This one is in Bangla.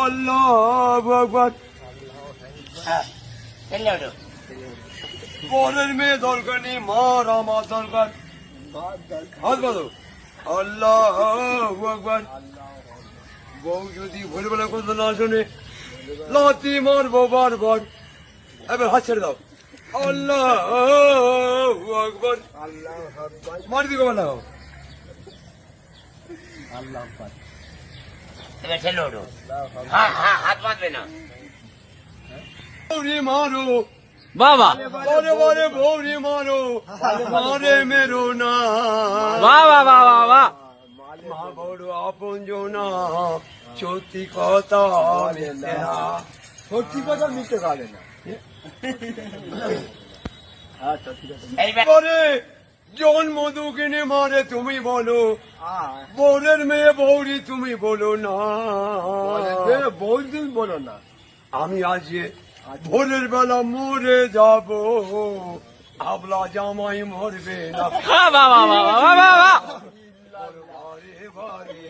আল্লাহু আকবার। বরের মেয়ে দরকার নেই, মার আমার দরকার। হাত বাঁধো। আল্লাহু আকবার। বউ যদি ভোরবেলা কথা না শোনে লাথি মারবো বারবার। এবার হাত ছেড়ে দাও। আল্লাহু আকবার। মার দিকে বানাও। হাত বাঁধবে না বৌরি মারো বাবা বরে বরে বৌরি মারো, মারে মেরো না। বাবা বাবা বাবা মা বড় আপন জনা, সত্যি কথা মিথ্যে না। সত্যি কথা মিথ্যে খাবে না। পরে জন্ম দুঃখিনী মারে তুমি বলো, বৌরের মেয়ে বৌরি তুমি বলো না। বৌরি তুমি বলো না। আমি আজ ভোরের বেলা মরে যাব, আবলা জামাই মরবে না। বাবা বাবা বাবা বাবা বারে বারে